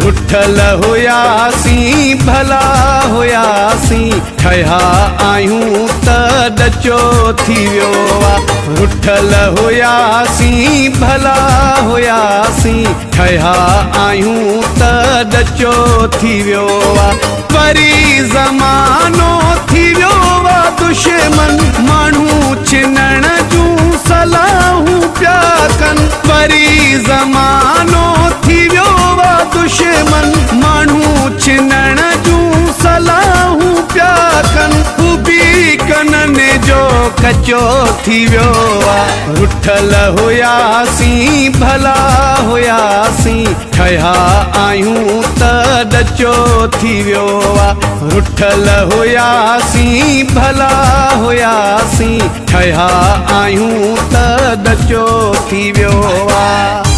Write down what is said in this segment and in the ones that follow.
रुठल हुयासीं भला हुयासीं ठहिया आहियूं त ॾचो थी वियो आहे। रुठल हुयासीं भला हुयासीं ठहिया आहियूं त ॾचो थी वियो आहे। वरी ज़मानो थी वियो आहे दुश्मन माण्हू छिनण जूं सलाहूं पिया कनि। वरी ज़मानो थी वियो आहे दुश्मन माण्हू छिनण जूं सलाहूं पिया कनि। हू बि कननि जो कचो थी वियो आहे। रुठल हुयासीं भला हुयासीं ठहिया आहियूं त ॾचो थी वियो आहे। रुठल हुयासीं भला हुयासीं ठहिया आहियूं त ॾचो थी वियो आहे।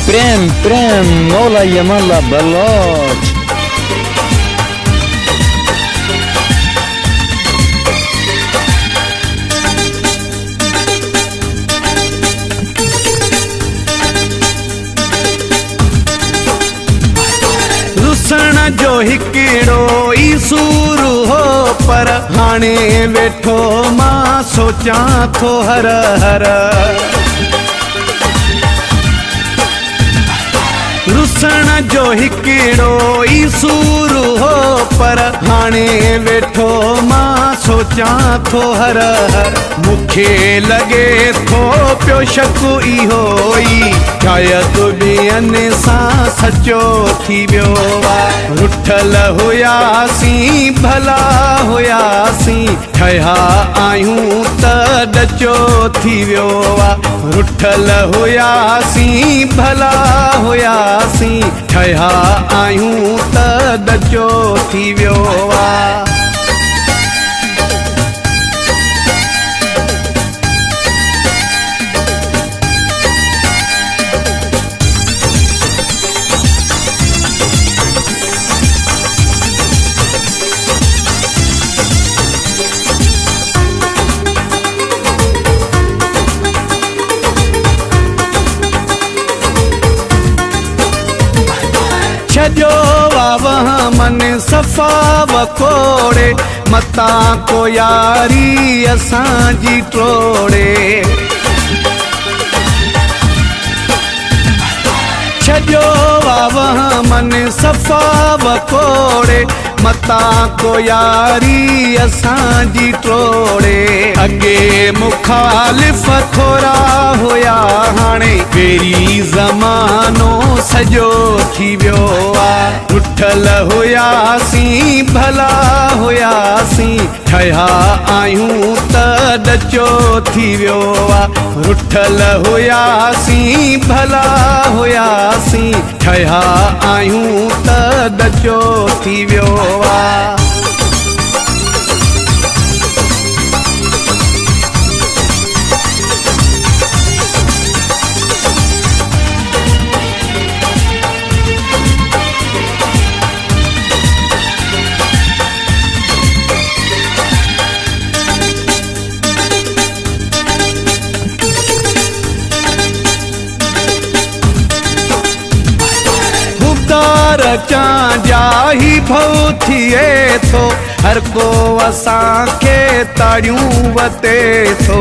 प्रेम प्रेम मौला यमला बलोच। रुसण जो हिकिड़ो ई सूर हो पर हाणे वेठो मां सोचां थो हर हर। रुसण जो हिकिड़ो ई सूर हो पर हाणे वेठो मां सोचां थो हर हर। मूंखे लॻे थो पियो शक इहो ई शायदि ॿियनि सां सचो थी वियो आहे। रुठल हुयासीं भला हुयासीं ठहिया आहियूं त ॾचो थी वियो आहे। रुठल हुयासीं भला हुयासीं ठहिया आहियूं त ॾचो थी वियो आहे। छजो वाह मन सफ़ा वकोड़े मता को यारी असांजी टोड़े। छजो वाह मन सफ़ा वकोड़े मता को यारी असांजी टोड़े। अॻे मुखालिफ़ थोरा हुया हाणे पहिरीं ज़मानो सॼो थी वियो आहे। रुठल हुयासीं भला हुयासीं ठहिया आहियूं त ॾचो थी वियो आहे। रुठल हुयासीं भला हुयासीं ठहिया आहियूं त ॾचो थी वियो आहे। रचां जाही भव थिए थो हर को असांखे ताड़ियूं वते थो।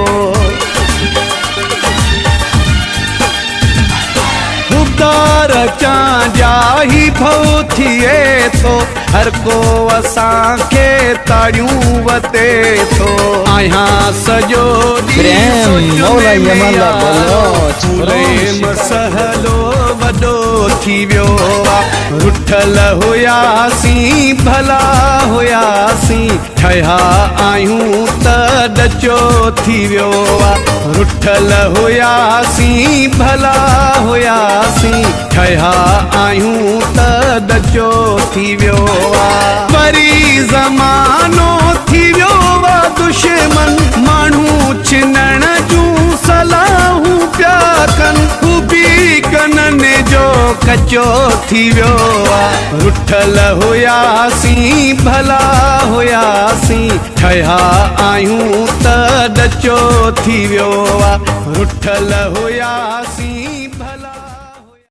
रचां जाही भव थिए थो हर को असांखे ताड़ियूं वते थो। आहियां सॼो प्रेम मौला यमला बलोच। प्रेम सहलो वॾो थी वियो आहे। रुठल हुयासीं भला हुयासीं ठहिया आहियूं त ॾचो थी वियो आहे। रुठल हुयासीं भला हुयासीं ठहिया आहियूं त ॾचो थी वियो आहे। वरी ज़मानो थी वियो आहे दुश्मन माण्हू छिनण जूं सलाहूं पिया कनि। हू बि कननि जो कचो थी वियो आहे। रुठल हुयासीं भला हुयासीं भया आहियूं त ॾचो थी वियो आहे रुठल हुयासीं